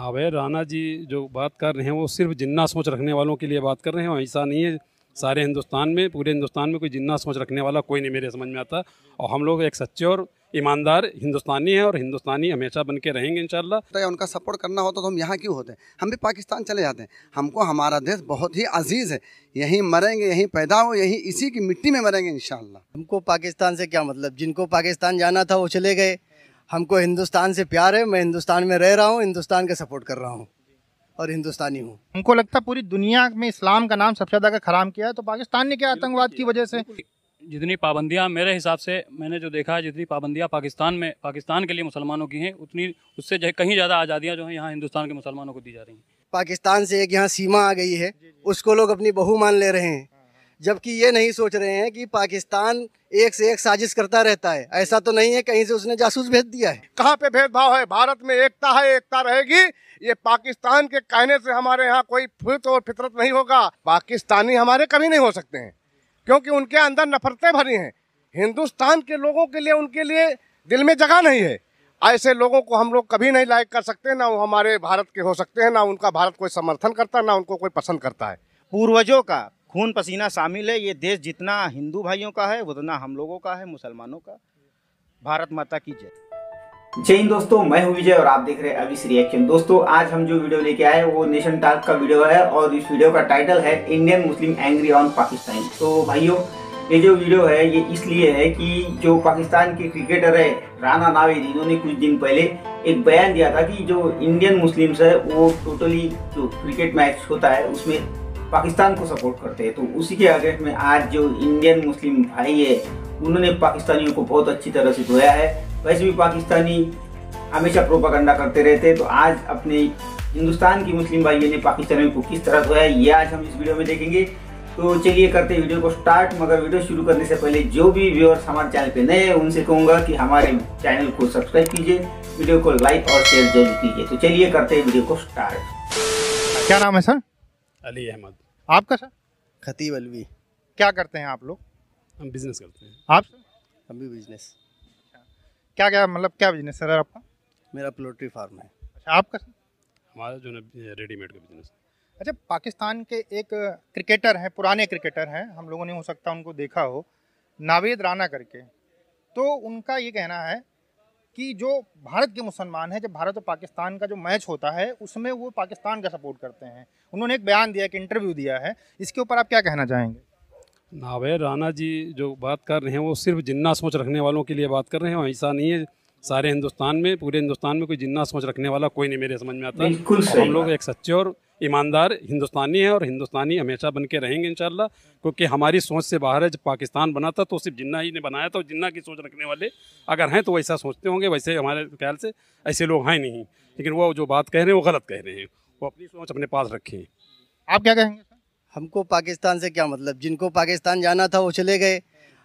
नावेर राणा जी जो बात कर रहे हैं वो सिर्फ जिन्ना सोच रखने वालों के लिए बात कर रहे हैं, ऐसा नहीं है। सारे हिंदुस्तान में, पूरे हिंदुस्तान में कोई जिन्ना सोच रखने वाला कोई नहीं मेरे समझ में आता। और हम लोग एक सच्चे और ईमानदार हिंदुस्तानी हैं और हिंदुस्तानी हमेशा बन के रहेंगे इंशाल्लाह। तो उनका सपोर्ट करना होता तो हम यहाँ क्यों होते हैं? हम भी पाकिस्तान चले जाते हैं। हमको हमारा देश बहुत ही अजीज़ है, यहीं मरेंगे, यहीं पैदा हो, यहीं इसी की मिट्टी में मरेंगे इंशाल्लाह। हमको पाकिस्तान से क्या मतलब, जिनको पाकिस्तान जाना था वो चले गए। हमको हिंदुस्तान से प्यार है, मैं हिंदुस्तान में रह रहा हूँ, हिंदुस्तान का सपोर्ट कर रहा हूँ और हिंदुस्तानी हूँ। हमको लगता है पूरी दुनिया में इस्लाम का नाम सबसे ज़्यादा खराब किया है तो पाकिस्तान ने क्या आतंकवाद की वजह से। जितनी पाबंदियां मेरे हिसाब से मैंने जो देखा है, जितनी पाबंदियां पाकिस्तान के लिए मुसलमानों की हैं, उतनी उससे कहीं ज़्यादा आज़ादियां जो हैं यहाँ हिंदुस्तान के मुसलमानों को दी जा रही हैं। पाकिस्तान से एक यहाँ सीमा आ गई है, उसको लोग अपनी बहू मान ले रहे हैं, जबकि ये नहीं सोच रहे हैं कि पाकिस्तान एक से एक साजिश करता रहता है। ऐसा तो नहीं है कहीं से उसने जासूस भेज दिया है। कहाँ पे भेदभाव है? भारत में एकता है, एकता रहेगी। ये पाकिस्तान के कहने से हमारे यहाँ कोई फितरत नहीं होगा। पाकिस्तानी हमारे कभी नहीं हो सकते हैं क्योंकि उनके अंदर नफरतें भरी हैं। हिंदुस्तान के लोगों के लिए, उनके लिए दिल में जगह नहीं है। ऐसे लोगों को हम लोग कभी नहीं लाइक कर सकते, ना वो हमारे भारत के हो सकते हैं, ना उनका भारत कोई समर्थन करता, ना उनको कोई पसंद करता है। पूर्वजों का खून पसीना शामिल है। ये देश जितना हिंदू भाइयों का है उतना हम लोगों का है, मुसलमानों का। भारत माता की जय। जय हिंद दोस्तों, मैं हूं विजय और आप देख रहे हैं अविस रिएक्शन। दोस्तों आज हम जो वीडियो लेके आए वो नेशन टॉक का वीडियो है और इस वीडियो का टाइटल है Indian Muslim angry on Pakistan. तो भाइयों ये जो वीडियो है ये इसलिए है कि जो पाकिस्तान के क्रिकेटर है राणा नावेद, इन्होंने कुछ दिन पहले एक बयान दिया था कि जो इंडियन मुस्लिम्स है वो टोटली जो क्रिकेट मैच होता है उसमें पाकिस्तान को सपोर्ट करते हैं। तो उसी के अगेंस्ट में आज जो इंडियन मुस्लिम भाई है उन्होंने पाकिस्तानियों को बहुत अच्छी तरह से धोया है। वैसे भी पाकिस्तानी हमेशा प्रोपागंडा करते रहते हैं, तो आज अपने हिंदुस्तान की मुस्लिम भाइयों ने पाकिस्तानियों को किस तरह धोया ये आज हम इस वीडियो में देखेंगे। तो चलिए करते हैं वीडियो को स्टार्ट। मगर वीडियो शुरू करने से पहले जो भी व्यूअर्स हमारे चैनल पे नए हैं उनसे कहूँगा कि हमारे चैनल को सब्सक्राइब कीजिए, वीडियो को लाइक और शेयर जरूर कीजिए। तो चलिए करते हैं वीडियो को स्टार्ट। क्या नाम है सर? अली अहमद। आपका सर? खतीब अलवी। क्या करते हैं आप लोग? हम बिजनेस करते हैं। आप सर? हम भी बिजनेस। क्या क्या मतलब क्या बिजनेस सर आपका? मेरा पोल्ट्री फार्म है। अच्छा, आपका सर? हमारा जो है रेडीमेड का बिजनेस। अच्छा, पाकिस्तान के एक क्रिकेटर हैं, पुराने क्रिकेटर हैं, हम लोगों ने हो सकता है उनको देखा हो, नावेद राणा करके। तो उनका ये कहना है कि जो भारत के मुसलमान हैं, जब भारत और पाकिस्तान का जो मैच होता है उसमें वो पाकिस्तान का सपोर्ट करते हैं। उन्होंने एक बयान दिया, एक इंटरव्यू दिया है, इसके ऊपर आप क्या कहना चाहेंगे? नावेर राणा जी जो बात कर रहे हैं वो सिर्फ जिन्ना सोच रखने वालों के लिए बात कर रहे हैं, ऐसा नहीं है। सारे हिंदुस्तान में, पूरे हिंदुस्तान में कोई जिन्ना सोच रखने वाला कोई नहीं मेरे समझ में आता। और हम लोग एक सच्चे और ईमानदार हिंदुस्तानी हैं और हिंदुस्तानी हमेशा बन के रहेंगे इंशाल्लाह। क्योंकि हमारी सोच से बाहर है। जब पाकिस्तान बना था तो सिर्फ जिन्ना ही ने बनाया था, और जिन्ना की सोच रखने वाले अगर हैं तो वैसा सोचते होंगे, वैसे हमारे ख्याल से ऐसे लोग हैं नहीं। लेकिन वो जो बात कह रहे हैं वो गलत कह रहे हैं, वो अपनी सोच अपने पास रखें। आप क्या कहेंगे? हमको पाकिस्तान से क्या मतलब, जिनको पाकिस्तान जाना था वो चले गए।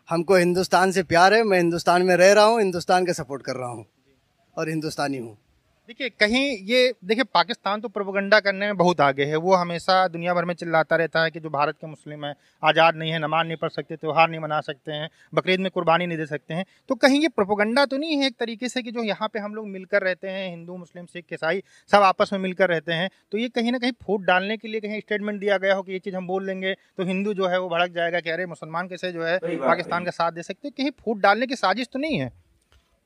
हमको हिंदुस्तान से प्यार है, मैं हिंदुस्तान में रह रहा हूँ, हिंदुस्तान का सपोर्ट कर रहा हूँ और हिंदुस्तानी हूँ। देखिए कहीं ये देखिए पाकिस्तान तो प्रोपेगेंडा करने में बहुत आगे है। वो हमेशा दुनिया भर में चिल्लाता रहता है कि जो भारत के मुस्लिम हैं आज़ाद नहीं है, नमाज नहीं पढ़ सकते, त्यौहार नहीं मना सकते हैं, बकरीद में कुर्बानी नहीं दे सकते हैं। तो कहीं ये प्रोपेगेंडा तो नहीं है एक तरीके से कि जो यहाँ पे हम लोग मिलकर रहते हैं, हिंदू मुस्लिम सिख ईसाई सब आपस में मिलकर रहते हैं, तो ये कहीं ना कहीं फूट डालने के लिए कहीं स्टेटमेंट दिया गया हो कि ये चीज़ हम बोल लेंगे तो हिंदू जो है वो भड़क जाएगा कि अरे मुसलमान कैसे जो है पाकिस्तान का साथ दे सकते। कहीं फूट डालने की साजिश तो नहीं है?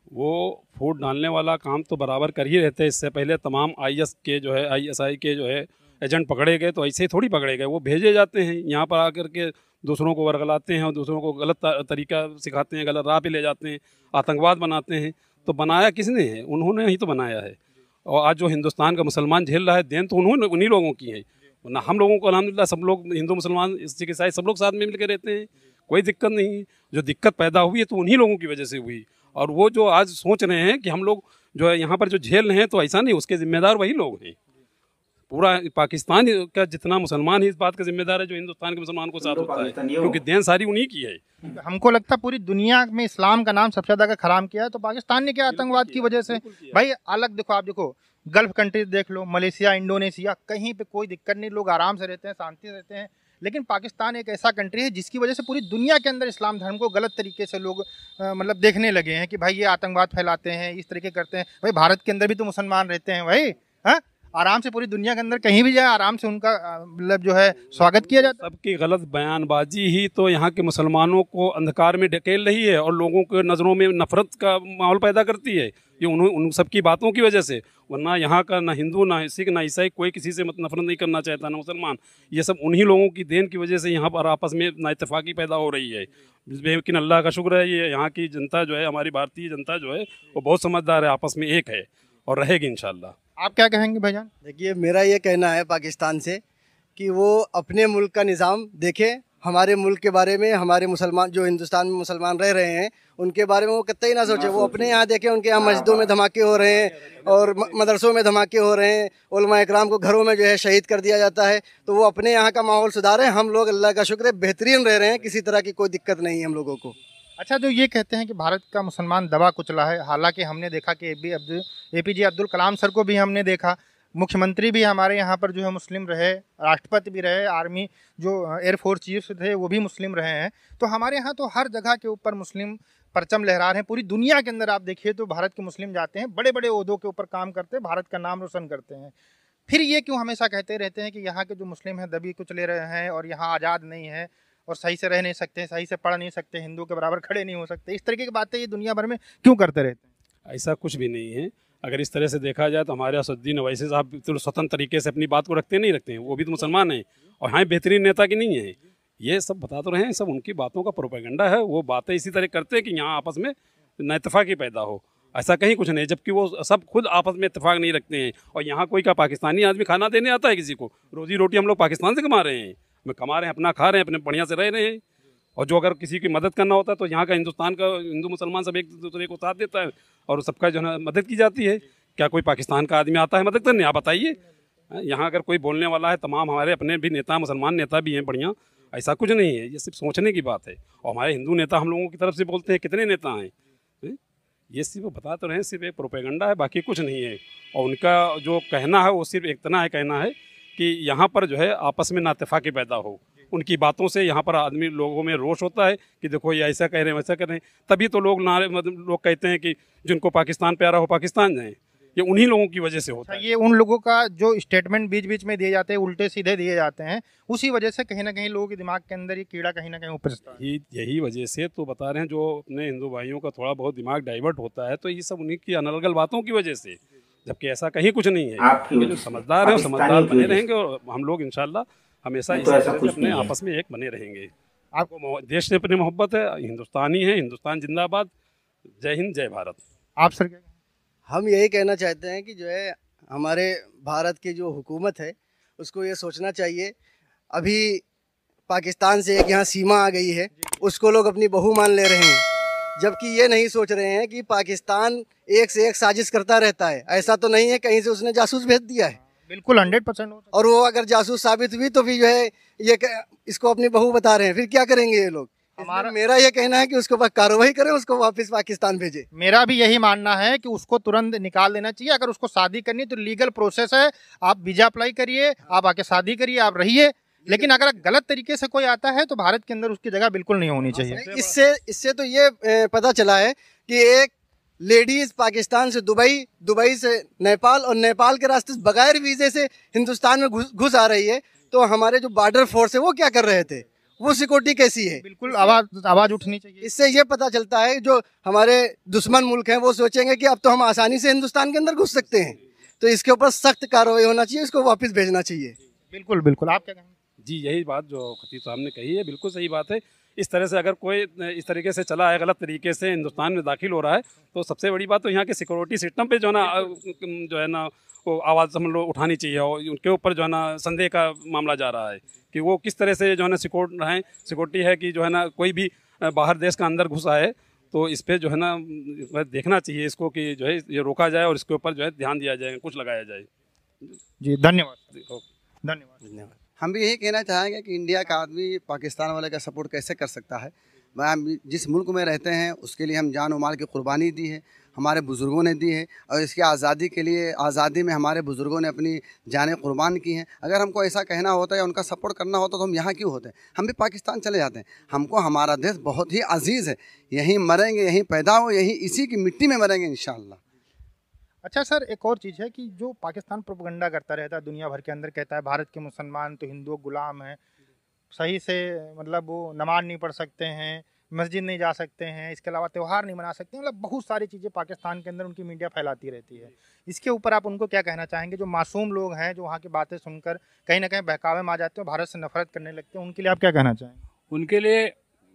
वो फूट डालने वाला काम तो बराबर कर ही रहते हैं। इससे पहले तमाम IS के जो है ISI के जो है एजेंट पकड़े गए, तो ऐसे ही थोड़ी पकड़े गए। वो भेजे जाते हैं यहाँ पर आकर के दूसरों को वर्गलाते हैं और दूसरों को गलत तरीका सिखाते हैं, गलत राह पे ले जाते हैं, आतंकवाद बनाते हैं। तो बनाया किसने है? उन्होंने ही तो बनाया है। और आज जो हिंदुस्तान का मुसलमान झेल रहा है देन तो उन्हीं लोगों की है ना। हम लोगों को अल्हम्दुलिल्लाह सब लोग हिंदू मुसलमान सिख ईसाई सब लोग साथ में मिलकर रहते हैं, कोई दिक्कत नहीं। जो दिक्कत पैदा हुई है तो उन्हीं लोगों की वजह से हुई। और वो जो आज सोच रहे हैं कि हम लोग जो है यहाँ पर जो झेल रहे हैं, तो ऐसा नहीं, उसके जिम्मेदार वही लोग हैं। पूरा पाकिस्तान का जितना मुसलमान ही इस बात का जिम्मेदार है जो हिंदुस्तान के मुसलमान को साथ होता है, क्योंकि देन सारी उन्हीं की है। हमको लगता है पूरी दुनिया में इस्लाम का नाम सबसे ज़्यादा खराब किया है तो पाकिस्तान ने क्या आतंकवाद की वजह से। भाई अलग देखो, आप देखो गल्फ कंट्रीज देख लो, मलेशिया, इंडोनेशिया, कहीं पे कोई दिक्कत नहीं, लोग आराम से रहते हैं, शांति से रहते हैं। लेकिन पाकिस्तान एक ऐसा कंट्री है जिसकी वजह से पूरी दुनिया के अंदर इस्लाम धर्म को गलत तरीके से लोग मतलब देखने लगे हैं कि भाई ये आतंकवाद फैलाते हैं, इस तरीके करते हैं। भाई भारत के अंदर भी तो मुसलमान रहते हैं भाई। हाँ, आराम से पूरी दुनिया के अंदर कहीं भी जाए आराम से उनका मतलब जो है स्वागत किया जाता है। सबकी गलत बयानबाजी ही तो यहाँ के मुसलमानों को अंधकार में ढकेल रही है और लोगों के नज़रों में नफरत का माहौल पैदा करती है। ये उन सबकी बातों की वजह से, वरना यहाँ का ना हिंदू ना सिख ना ईसाई कोई किसी से नफरत नहीं करना चाहता, ना मुसलमान। ये सब उन्हीं लोगों की देन की वजह से यहाँ पर आपस में नाइतफाकी पैदा हो रही है। लेकिन अल्लाह का शुक्र है, ये यहाँ की जनता जो है, हमारी भारतीय जनता जो है वो बहुत समझदार है, आपस में एक है और रहेगी इंशाल्लाह। आप क्या कहेंगे भाईजान? देखिए, मेरा ये कहना है पाकिस्तान से कि वो अपने मुल्क का निज़ाम देखे, हमारे मुल्क के बारे में, हमारे मुसलमान जो हिंदुस्तान में मुसलमान रह रहे हैं उनके बारे में वो कतई ना सोचे। वो अपने यहाँ देखें, उनके यहाँ मस्जिदों में धमाके हो रहे हैं और मदरसों में धमाके हो रहे हैं, उलमा इकराम को घरों में जो है शहीद कर दिया जाता है। तो वो अपने यहाँ का माहौल सुधारें। हम लोग अल्लाह का शुक्र है बेहतरीन रह रहे हैं, किसी तरह की कोई दिक्कत नहीं है हम लोगों को। अच्छा, जो ये कहते हैं कि भारत का मुसलमान दबा कुचला है, हालांकि हमने देखा कि APJ अब्दुल कलाम सर को भी हमने देखा, मुख्यमंत्री भी हमारे यहाँ पर जो है मुस्लिम रहे, राष्ट्रपति भी रहे, आर्मी जो एयरफोर्स चीफ थे वो भी मुस्लिम रहे हैं। तो हमारे यहाँ तो हर जगह के ऊपर मुस्लिम परचम लहरा रहे हैं। पूरी दुनिया के अंदर आप देखिए तो भारत के मुस्लिम जाते हैं, बड़े बड़े ओहदों के ऊपर काम करते हैं, भारत का नाम रोशन करते हैं। फिर ये क्यों हमेशा कहते रहते हैं कि यहाँ के जो मुस्लिम हैं दबी कुचले रहे हैं और यहाँ आज़ाद नहीं है और सही से रह नहीं सकते, सही से पढ़ नहीं सकते, हिंदू के बराबर खड़े नहीं हो सकते? इस तरीके की बातें ये दुनिया भर में क्यों करते रहते हैं? ऐसा कुछ भी नहीं है। अगर इस तरह से देखा जाए तो हमारे असदुद्दीन ओवैसी साहब तो स्वतंत्र तरीके से अपनी बात को रखते नहीं रखते हैं, वो भी तो मुसलमान हैं और हाँ बेहतरीन नेता की नहीं है। ये सब बता तो रहे हैं, सब उनकी बातों का प्रोपेगेंडा है। वो बातें इसी तरह करते हैं कि यहाँ आपस में नाइतफाकी पैदा हो, ऐसा कहीं कुछ नहीं, जबकि वो सब खुद आपस में इत्तेफाक नहीं रखते हैं। और यहाँ कोई का पाकिस्तानी आदमी खाना देने आता है किसी को? रोजी रोटी हम लोग पाकिस्तान से कमा रहे हैं, हम कमा रहे हैं, अपना खा रहे हैं, अपने बढ़िया से रह रहे हैं। और जो अगर किसी की मदद करना होता है तो यहाँ का हिंदुस्तान का हिंदू मुसलमान सब एक दूसरे को साथ देता है और सबका जो है मदद की जाती है। क्या कोई पाकिस्तान का आदमी आता है मदद करने? आप बताइए। यहाँ अगर कोई बोलने वाला है, तमाम हमारे अपने भी नेता, मुसलमान नेता भी हैं बढ़िया, ऐसा कुछ नहीं है, ये सिर्फ सोचने की बात है। और हमारे हिंदू नेता हम लोगों की तरफ से बोलते हैं, कितने नेता हैं, ये सिर्फ बता तो रहे हैं, सिर्फ एक प्रोपेगेंडा है, बाकी कुछ नहीं है। और उनका जो कहना है वो सिर्फ इतना है, कहना है कि यहाँ पर जो है आपस में नाइतफाकी पैदा हो। उनकी बातों से यहाँ पर आदमी लोगों में रोष होता है कि देखो ये ऐसा कह रहे हैं, वैसा कह रहे हैं, तभी तो लोग नारे मतलब लोग कहते हैं कि जिनको पाकिस्तान प्यारा हो पाकिस्तान जाएं। ये उन्हीं लोगों की वजह से होता है। ये उन लोगों का जो स्टेटमेंट बीच बीच में दिए जाते हैं, उल्टे सीधे दिए जाते हैं, उसी वजह से कहीं ना कहीं लोगों के दिमाग के अंदर ये कीड़ा कहीं ना कहीं उपजता है। यही वजह से तो बता रहे हैं, जो अपने हिंदू भाइयों का थोड़ा बहुत दिमाग डाइवर्ट होता है तो ये सब उन्हीं की अनलगल बातों की वजह से, जबकि ऐसा कहीं कुछ नहीं है। जो समझदार है समझदार बने रहेंगे और हम लोग इंशाल्लाह हमेशा इसी तरह से अपने आपस में एक बने रहेंगे। आपको देश से अपनी मोहब्बत है, हिंदुस्तानी है, हिंदुस्तान जिंदाबाद, जय हिंद जय भारत। आप सर क्या? हम यही कहना चाहते हैं कि जो है हमारे भारत की जो हुकूमत है उसको ये सोचना चाहिए, अभी पाकिस्तान से एक यहाँ सीमा आ गई है, उसको लोग अपनी बहू मान ले रहे हैं, जबकि ये नहीं सोच रहे हैं कि पाकिस्तान एक से एक साजिश करता रहता है। ऐसा तो नहीं है कहीं से उसने जासूस भेज दिया है, बिल्कुल 100% होता। और वो अगर जासूस साबित हुई तो फिर जो है ये इसको अपनी बहू बता रहे हैं, फिर क्या करेंगे ये लोग? मेरा ये कहना है कि उसके ऊपर कार्रवाई करें, उसको वापस पाकिस्तान भेजे। मेरा भी यही मानना है कि उसको तुरंत निकाल देना चाहिए। अगर उसको शादी करनी तो लीगल प्रोसेस है, आप वीजा अप्लाई करिए, आप आके शादी करिए, आप रहिए। लेकिन अगर गलत तरीके से कोई आता है तो भारत के अंदर उसकी जगह बिल्कुल नहीं होनी चाहिए। इससे तो ये पता चला है कि एक लेडीज पाकिस्तान से दुबई, दुबई से नेपाल और नेपाल के रास्ते बगैर वीजे से हिंदुस्तान में घुस आ रही है। तो हमारे जो बॉर्डर फोर्स है वो क्या कर रहे थे, वो सिक्योरिटी कैसी है? बिल्कुल आवाज उठनी चाहिए। इससे ये पता चलता है जो हमारे दुश्मन मुल्क हैं वो सोचेंगे कि अब तो हम आसानी से हिंदुस्तान के अंदर घुस सकते हैं, तो इसके ऊपर सख्त कार्रवाई होना चाहिए, इसको वापस भेजना चाहिए। बिल्कुल बिल्कुल। आप क्या कहेंगे? जी यही बात जो खतीब साहब ने कही है बिल्कुल सही बात है। इस तरह से अगर कोई इस तरीके से चला है, गलत तरीके से हिंदुस्तान में दाखिल हो रहा है, तो सबसे बड़ी बात तो यहाँ के सिक्योरिटी सिस्टम पे जो है ना वो आवाज़ हम लोग उठानी चाहिए और उनके ऊपर जो है ना संदेह का मामला जा रहा है कि वो किस तरह से जो है ना सिक्योरिटी है कि जो है ना कोई भी बाहर देश का अंदर घुसा है तो इस पर जो है ना देखना चाहिए इसको कि जो है ये रोका जाए और इसके ऊपर जो है ध्यान दिया जाए, कुछ लगाया जाए। जी धन्यवाद। धन्यवाद। हम भी यही कहना चाहेंगे कि इंडिया का आदमी पाकिस्तान वाले का सपोर्ट कैसे कर सकता है। जिस मुल्क में रहते हैं उसके लिए हम जान और माल की कुर्बानी दी है, हमारे बुज़ुर्गों ने दी है, और इसकी आज़ादी के लिए, आज़ादी में हमारे बुज़ुर्गों ने अपनी जानें कुर्बान की हैं। अगर हमको ऐसा कहना होता है या उनका सपोर्ट करना होता तो हम यहाँ क्यों होते? हम भी पाकिस्तान चले जाते हैं। हमको हमारा देश बहुत ही अजीज़ है, यहीं मरेंगे, यहीं पैदा हो, यहीं इसी की मिट्टी में मरेंगे इंशाअल्लाह। अच्छा सर, एक और चीज़ है कि जो पाकिस्तान प्रोपेगेंडा करता रहता है दुनिया भर के अंदर, कहता है भारत के मुसलमान तो हिंदुओं गुलाम हैं, सही से मतलब वो नमाज नहीं पढ़ सकते हैं, मस्जिद नहीं जा सकते हैं, इसके अलावा त्यौहार नहीं मना सकते, मतलब बहुत सारी चीज़ें पाकिस्तान के अंदर उनकी मीडिया फैलाती रहती है। इसके ऊपर आप उनको क्या कहना चाहेंगे, जो मासूम लोग हैं जो वहाँ की बातें सुनकर कहीं ना कहीं बहकावे में आ जाते हैं, भारत से नफरत करने लगते हैं, उनके लिए आप क्या कहना चाहेंगे? उनके लिए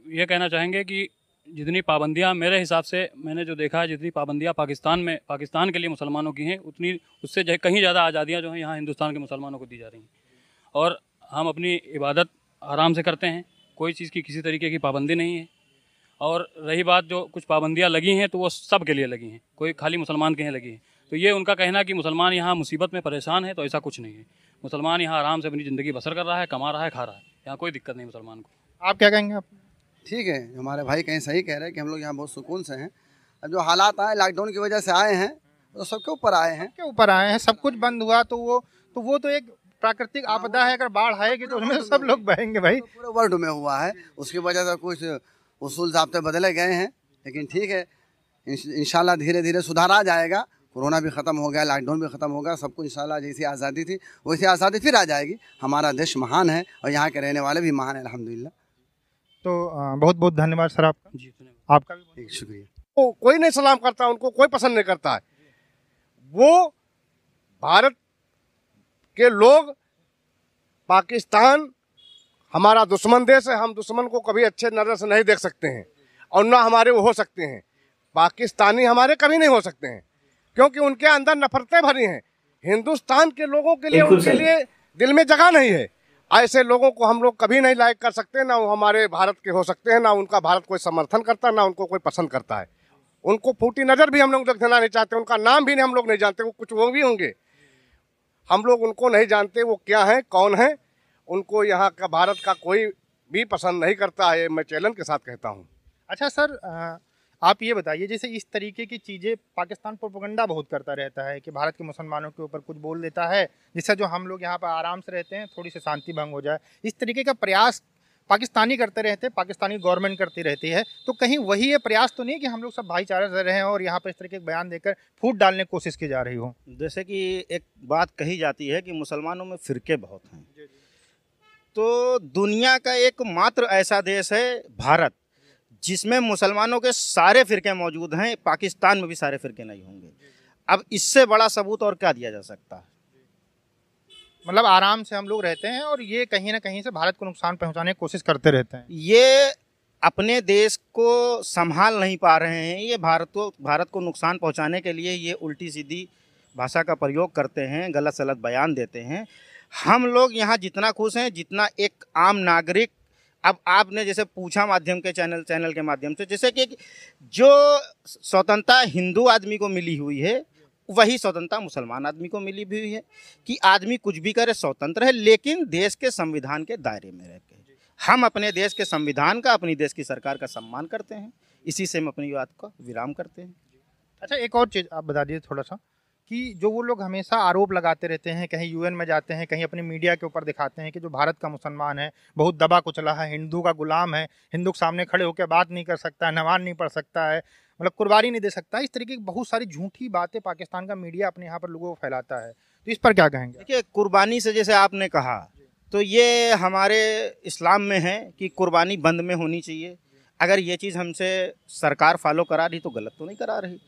ये कहना चाहेंगे कि जितनी पाबंदियां, मेरे हिसाब से मैंने जो देखा है, जितनी पाबंदियां पाकिस्तान के लिए मुसलमानों की हैं, उतनी उससे कहीं ज़्यादा आज़ादियां जो हैं यहाँ हिंदुस्तान के मुसलमानों को दी जा रही हैं। और हम अपनी इबादत आराम से करते हैं, कोई चीज़ की किसी तरीके की पाबंदी नहीं है। और रही बात जो कुछ पाबंदियां लगी हैं तो वो सब के लिए लगी हैं, कोई खाली मुसलमान के हैं लगी हैं। तो ये उनका कहना कि मुसलमान यहाँ मुसीबत में परेशान है, तो ऐसा कुछ नहीं है। मुसलमान यहाँ आराम से अपनी ज़िंदगी बसर कर रहा है, कमा रहा है, खा रहा है, यहाँ कोई दिक्कत नहीं मुसलमान को। आप क्या कहेंगे? आप ठीक है, हमारे भाई कहीं सही कह रहे हैं कि हम लोग यहाँ बहुत सुकून से हैं। अब जो हालात आए लॉकडाउन की वजह से आए हैं, तो सबके ऊपर आए हैं। के ऊपर आए हैं, सब कुछ बंद हुआ तो वो तो एक प्राकृतिक आपदा है, अगर बाढ़ आएगी तो उसमें सब लोग बहेंगे भाई। तो पूरे वर्ल्ड में हुआ है, उसकी वजह से कुछ उसूल ज़ाब्ते बदले गए हैं, लेकिन ठीक है, इंशाल्लाह धीरे धीरे सुधार आ जाएगा। कोरोना भी ख़त्म हो गया, लॉकडाउन भी ख़त्म होगा, सबको इंशाल्लाह जैसी आज़ादी थी वैसी आज़ादी फिर आ जाएगी। हमारा देश महान है और यहाँ के रहने वाले भी महान है, अल्हम्दुलिल्लाह। तो बहुत बहुत धन्यवाद सर आपका। जी धन्यवाद। आपका भी ठीक, शुक्रिया। वो कोई नहीं सलाम करता, उनको कोई पसंद नहीं करता है। वो भारत के लोग, पाकिस्तान हमारा दुश्मन देश है, हम दुश्मन को कभी अच्छे नज़र से नहीं देख सकते हैं और ना हमारे वो हो सकते हैं। पाकिस्तानी हमारे कभी नहीं हो सकते हैं, क्योंकि उनके अंदर नफरतें भरी हैं। हिंदुस्तान के लोगों के लिए, उनके लिए दिल में जगह नहीं है। ऐसे लोगों को हम लोग कभी नहीं लाइक कर सकते, ना वो हमारे भारत के हो सकते हैं, ना उनका भारत कोई समर्थन करता, ना उनको कोई पसंद करता है। उनको फूटी नज़र भी हम लोग देखना नहीं चाहते, उनका नाम भी नहीं हम लोग नहीं जानते, वो कुछ वो भी होंगे, हम लोग उनको नहीं जानते वो क्या है, कौन है। उनको यहाँ का भारत का कोई भी पसंद नहीं करता है, मैं चैलेंज के साथ कहता हूँ। अच्छा सर, आप ये बताइए, जैसे इस तरीके की चीज़ें पाकिस्तान प्रोपेगेंडा बहुत करता रहता है कि भारत के मुसलमानों के ऊपर कुछ बोल देता है, जिससे जो हम लोग यहाँ पर आराम से रहते हैं थोड़ी सी शांति भंग हो जाए। इस तरीके का प्रयास पाकिस्तानी करते रहते हैं, पाकिस्तानी गवर्नमेंट करती रहती है, तो कहीं वही ये प्रयास तो नहीं कि हम लोग सब भाईचारा से रहें और यहाँ पर इस तरीके के बयान देकर फूट डालने की कोशिश की जा रही हो? जैसे कि एक बात कही जाती है कि मुसलमानों में फ़िरके बहुत हैं, तो दुनिया का एकमात्र ऐसा देश है भारत जिसमें मुसलमानों के सारे फ़िरके मौजूद हैं। पाकिस्तान में भी सारे फ़िरके नहीं होंगे। अब इससे बड़ा सबूत और क्या दिया जा सकता है? मतलब आराम से हम लोग रहते हैं और ये कहीं ना कहीं से भारत को नुकसान पहुंचाने की कोशिश करते रहते हैं। ये अपने देश को संभाल नहीं पा रहे हैं, ये भारत को नुकसान पहुंचाने के लिए ये उल्टी सीधी भाषा का प्रयोग करते हैं, गलत सलत बयान देते हैं। हम लोग यहाँ जितना खुश हैं, जितना एक आम नागरिक, अब आपने जैसे पूछा माध्यम के चैनल के माध्यम से, जैसे कि जो स्वतंत्रता हिंदू आदमी को मिली हुई है वही स्वतंत्रता मुसलमान आदमी को मिली भी हुई है कि आदमी कुछ भी करे, स्वतंत्र है, लेकिन देश के संविधान के दायरे में रह के। हम अपने देश के संविधान का, अपनी देश की सरकार का सम्मान करते हैं। इसी से हम अपनी बात को विराम करते हैं। अच्छा, एक और चीज़ आप बता दीजिए थोड़ा सा, कि जो वो लोग हमेशा आरोप लगाते रहते हैं, कहीं यूएन में जाते हैं, कहीं अपनी मीडिया के ऊपर दिखाते हैं कि जो भारत का मुसलमान है बहुत दबा कुचला है, हिंदू का गुलाम है, हिंदू के सामने खड़े होकर बात नहीं कर सकता है, नमाज नहीं पढ़ सकता है, मतलब कुर्बानी नहीं दे सकता। इस तरीके की बहुत सारी झूठी बातें पाकिस्तान का मीडिया अपने यहाँ पर लोगों को फैलाता है, तो इस पर क्या कहेंगे? देखिए, कुर्बानी से जैसे आपने कहा, तो ये हमारे इस्लाम में है कि कुर्बानी बंद में होनी चाहिए। अगर ये चीज़ हमसे सरकार फॉलो करा रही तो गलत तो नहीं करा रही।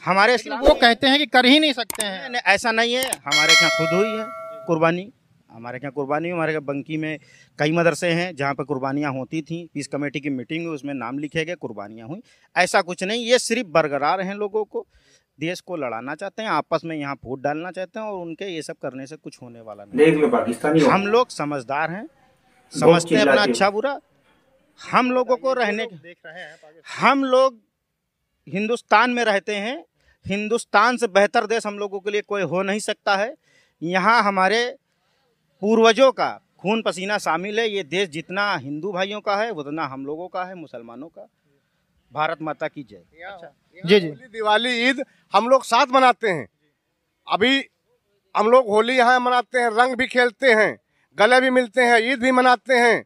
हमारे वो कहते हैं कि कर ही नहीं सकते हैं। नहीं, ऐसा नहीं है, हमारे यहाँ खुद हुई है कुर्बानी। हमारे यहाँ कुर्बानी, हमारे यहाँ बंकी में कई मदरसे हैं जहाँ पर कुर्बानियाँ होती थी, पीस कमेटी की मीटिंग हुई, उसमें नाम लिखे गए, कुर्बानियाँ हुई। ऐसा कुछ नहीं, ये सिर्फ बरकरार हैं, लोगों को, देश को लड़ाना चाहते हैं, आपस में यहाँ फूट डालना चाहते हैं, और उनके ये सब करने से कुछ होने वाला नहीं। देख लो पाकिस्तानी, हम लोग समझदार हैं, समझते हैं अपना अच्छा बुरा। हम लोगों को रहने, हम लोग हिंदुस्तान में रहते हैं, हिंदुस्तान से बेहतर देश हम लोगों के लिए कोई हो नहीं सकता है। यहाँ हमारे पूर्वजों का खून पसीना शामिल है। ये देश जितना हिंदू भाइयों का है उतना हम लोगों का है, मुसलमानों का। भारत माता की जय। जी जी। दिवाली, ईद हम लोग साथ मनाते हैं। अभी हम लोग होली यहाँ मनाते हैं, रंग भी खेलते हैं, गले भी मिलते हैं, ईद भी मनाते हैं।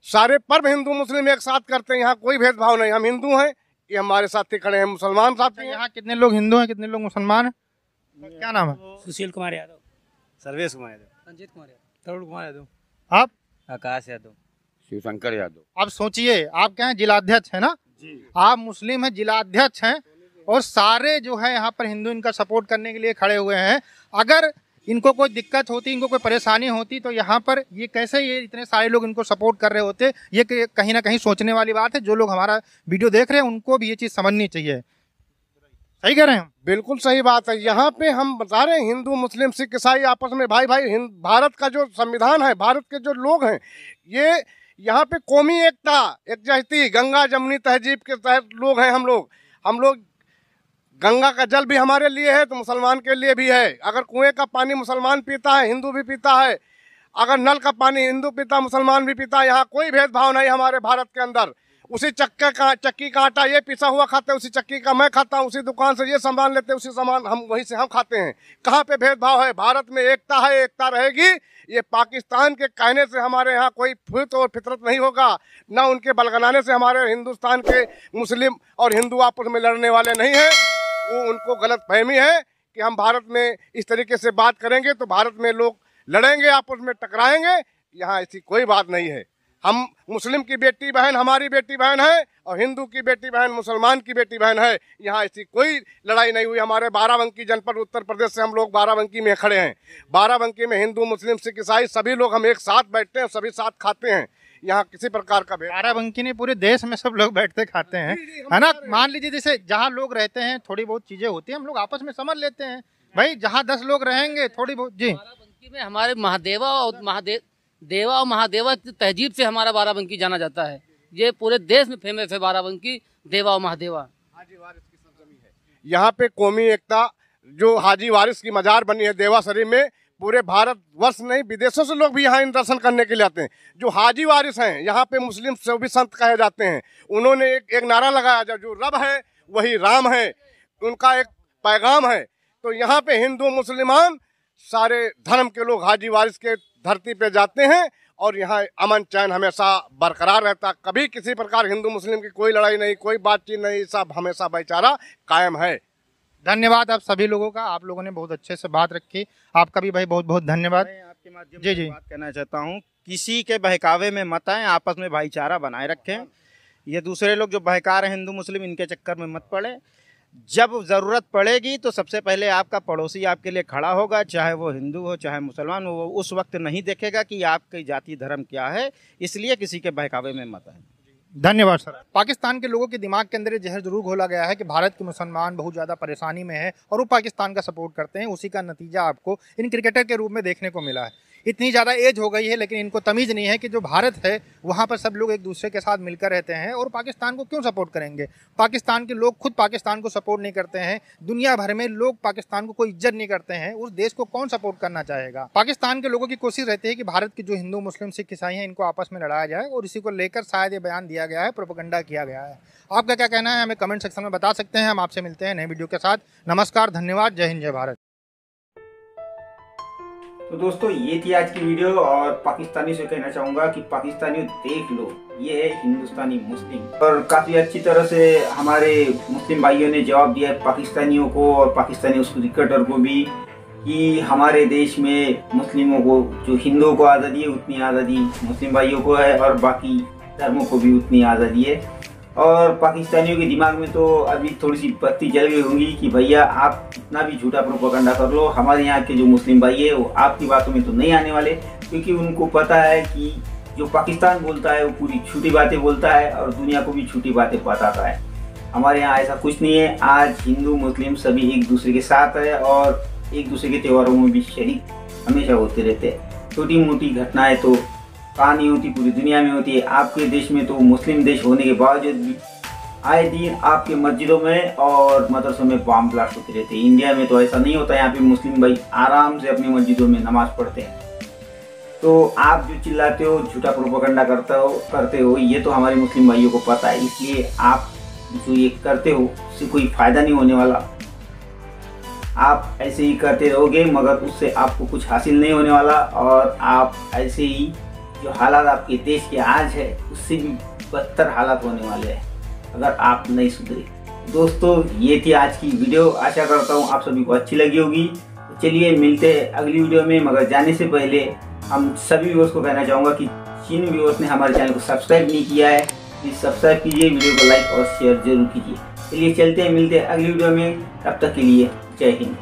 सारे पर्व हिंदू मुस्लिम एक साथ करते हैं, यहाँ कोई भेदभाव नहीं। हम हिंदू हैं, ये हमारे साथी खड़े हैं, मुसलमान साथी हैं। यहाँ कितने लोग हिंदू हैं, कितने लोग मुसलमान हैं? क्या नाम है? सुशील कुमार यादव, सर्वेश कुमार यादव, संजीत कुमार यादव, तरुण कुमार यादव, आप? आकाश यादव, शिवशंकर यादव। आप सोचिए, आप क्या हैं, जिलाध्यक्ष है ना जी। आप मुस्लिम हैं, जिलाध्यक्ष हैं, और सारे जो है यहाँ पर हिंदू इनका सपोर्ट करने के लिए खड़े हुए हैं। अगर इनको कोई दिक्कत होती, इनको कोई परेशानी होती, तो यहाँ पर ये कैसे ये इतने सारे लोग इनको सपोर्ट कर रहे होते? ये कहीं ना कहीं सोचने वाली बात है। जो लोग हमारा वीडियो देख रहे हैं उनको भी ये चीज़ समझनी चाहिए। सही कह रहे हैं हम? बिल्कुल सही बात है। यहाँ पे हम बता रहे हैं हिंदू मुस्लिम सिख ईसाई आपस में भाई भाई। भारत का जो संविधान है, भारत के जो लोग हैं, ये यहाँ पे कौमी एकता, एकजहती, गंगा जमुनी तहजीब के तहत लोग हैं हम लोग। गंगा का जल भी हमारे लिए है तो मुसलमान के लिए भी है। अगर कुएं का पानी मुसलमान पीता है, हिंदू भी पीता है। अगर नल का पानी हिंदू पीता, मुसलमान भी पीता है। यहाँ कोई भेदभाव नहीं हमारे भारत के अंदर। उसी चक्की का आटा ये पिसा हुआ खाते हैं, उसी चक्की का मैं खाता हूँ, उसी दुकान से ये सामान लेते हैं, उसी सामान हम वहीं से हम खाते हैं। कहाँ पे भेदभाव है? भारत में एकता है, एकता रहेगी। ये पाकिस्तान के कहने से हमारे यहाँ कोई फित और फितरत नहीं होगा, ना उनके बलगनाने से हमारे हिंदुस्तान के मुस्लिम और हिंदू आपस में लड़ने वाले नहीं हैं। वो उनको गलत फहमी है कि हम भारत में इस तरीके से बात करेंगे तो भारत में लोग लड़ेंगे, आपस में टकराएंगे। यहाँ ऐसी कोई बात नहीं है। हम मुस्लिम की बेटी बहन हमारी बेटी बहन है, और हिंदू की बेटी बहन मुसलमान की बेटी बहन है। यहाँ ऐसी कोई लड़ाई नहीं हुई। हमारे बाराबंकी जनपद उत्तर प्रदेश से हम लोग बाराबंकी में खड़े हैं। बाराबंकी में हिंदू मुस्लिम सिख ईसाई सभी लोग हम एक साथ बैठते हैं, सभी साथ खाते हैं। यहाँ किसी प्रकार का बाराबंकी नहीं, पूरे देश में सब लोग बैठते खाते हैं, है ना। मान लीजिए जैसे जहाँ लोग रहते हैं थोड़ी बहुत चीजें होती हैं, हम लोग आपस में समझ लेते हैं भाई। जहाँ 10 लोग रहेंगे थोड़ी बहुत जी। बाराबंकी में हमारे महादेवा और महादेवा तहजीब से हमारा बाराबंकी जाना जाता है। ये पूरे देश में फेमस है बाराबंकी, देवा और महादेवा। हाजी वारिस की सरजमी है। यहाँ पे कौमी एकता, जो हाजी वारिस की मजार बनी है देवा शरीफ में, पूरे भारत वर्ष नहीं विदेशों से लोग भी यहाँ इन दर्शन करने के लिए आते हैं। जो हाजी वारिस हैं, यहाँ पे मुस्लिम से भी संत कहे जाते हैं। उन्होंने एक नारा लगाया, जो रब है वही राम है, उनका एक पैगाम है। तो यहाँ पे हिंदू मुसलमान सारे धर्म के लोग हाजी वारिस के धरती पे जाते हैं, और यहाँ अमन चैन हमेशा बरकरार रहता। कभी किसी प्रकार हिंदू मुस्लिम की कोई लड़ाई नहीं, कोई बातचीत नहीं, सब हमेशा भाईचारा कायम है। धन्यवाद आप सभी लोगों का, आप लोगों ने बहुत अच्छे से बात रखी। आपका भी भाई बहुत बहुत धन्यवाद। आपके माध्यम से बात कहना चाहता हूँ, किसी के बहकावे में मत आए, आपस में भाईचारा बनाए रखें। ये दूसरे लोग जो बहका रहे हैं हिंदू मुस्लिम, इनके चक्कर में मत पड़े। जब ज़रूरत पड़ेगी तो सबसे पहले आपका पड़ोसी आपके लिए खड़ा होगा, चाहे वो हिंदू हो चाहे मुसलमान हो। वो उस वक्त नहीं देखेगा कि आपकी जाति धर्म क्या है, इसलिए किसी के बहकावे में मत आए। धन्यवाद सर। पाकिस्तान के लोगों के दिमाग के अंदर ये जहर जरूर घोला गया है कि भारत के मुसलमान बहुत ज़्यादा परेशानी में है और वो पाकिस्तान का सपोर्ट करते हैं। उसी का नतीजा आपको इन क्रिकेटर के रूप में देखने को मिला है। इतनी ज़्यादा एज हो गई है लेकिन इनको तमीज़ नहीं है कि जो भारत है वहाँ पर सब लोग एक दूसरे के साथ मिलकर रहते हैं, और पाकिस्तान को क्यों सपोर्ट करेंगे। पाकिस्तान के लोग खुद पाकिस्तान को सपोर्ट नहीं करते हैं। दुनिया भर में लोग पाकिस्तान को कोई इज्जत नहीं करते हैं। उस देश को कौन सपोर्ट करना चाहेगा। पाकिस्तान के लोगों की कोशिश रहती है कि भारत के जो हिंदू मुस्लिम सिख ईसाई हैं इनको आपस में लड़ाया जाए, और इसी को लेकर शायद ये बयान दिया गया है, प्रोपेगेंडा किया गया है। आपका क्या कहना है हमें कमेंट सेक्शन में बता सकते हैं। हम आपसे मिलते हैं नए वीडियो के साथ। नमस्कार, धन्यवाद, जय हिंद, जय भारत। तो दोस्तों ये थी आज की वीडियो, और पाकिस्तानी से कहना चाहूँगा कि पाकिस्तानियों देख लो, ये है हिंदुस्तानी मुस्लिम। और काफ़ी अच्छी तरह से हमारे मुस्लिम भाइयों ने जवाब दिया है पाकिस्तानियों को और पाकिस्तानी उस क्रिकेटर को भी, कि हमारे देश में मुस्लिमों को, जो हिंदुओं को आज़ादी है उतनी आज़ादी मुस्लिम भाइयों को है, और बाकी धर्मों को भी उतनी आज़ादी है। और पाकिस्तानियों के दिमाग में तो अभी थोड़ी सी बत्ती जल गई होंगी कि भैया आप कितना भी झूठा प्रोपेगेंडा कर लो, हमारे यहाँ के जो मुस्लिम भाई है वो आपकी बातों में तो नहीं आने वाले, क्योंकि उनको पता है कि जो पाकिस्तान बोलता है वो पूरी झूठी बातें बोलता है और दुनिया को भी झूठी बातें बताता है। हमारे यहाँ ऐसा कुछ नहीं है। आज हिंदू मुस्लिम सभी एक दूसरे के साथ है और एक दूसरे के त्योहारों में भी शरीक हमेशा होते रहते हैं। छोटी मोटी घटनाएं तो कहानी होती पूरी दुनिया में होती है। आपके देश में तो मुस्लिम देश होने के बावजूद भी आए दिन आपके मस्जिदों में और मदरसों में बम ब्लास्ट होते रहते हैं। इंडिया में तो ऐसा नहीं होता, यहाँ पे मुस्लिम भाई आराम से अपनी मस्जिदों में नमाज पढ़ते हैं। तो आप जो चिल्लाते हो, झूठा प्रोपेगेंडा करते हो, ये तो हमारे मुस्लिम भाइयों को पता है, इसलिए आप जो ये करते हो उससे कोई फ़ायदा नहीं होने वाला। आप ऐसे ही करते रहोगे मगर उससे आपको कुछ हासिल नहीं होने वाला, और आप ऐसे ही जो हालात आपके देश के आज है उससे भी बदतर हालात होने वाले हैं। अगर आप नहीं सुधरे। दोस्तों ये थी आज की वीडियो, आशा करता हूँ आप सभी को अच्छी लगी होगी। तो चलिए मिलते हैं अगली वीडियो में, मगर जाने से पहले हम सभी व्यूअर्स को कहना चाहूँगा कि जिन व्यूअर्स ने हमारे चैनल को सब्सक्राइब नहीं किया है प्लीज़ सब्सक्राइब कीजिए, वीडियो को लाइक और शेयर जरूर कीजिए। चलिए चलते हैं, मिलते हैं अगली वीडियो में, तब तक के लिए जय हिंद।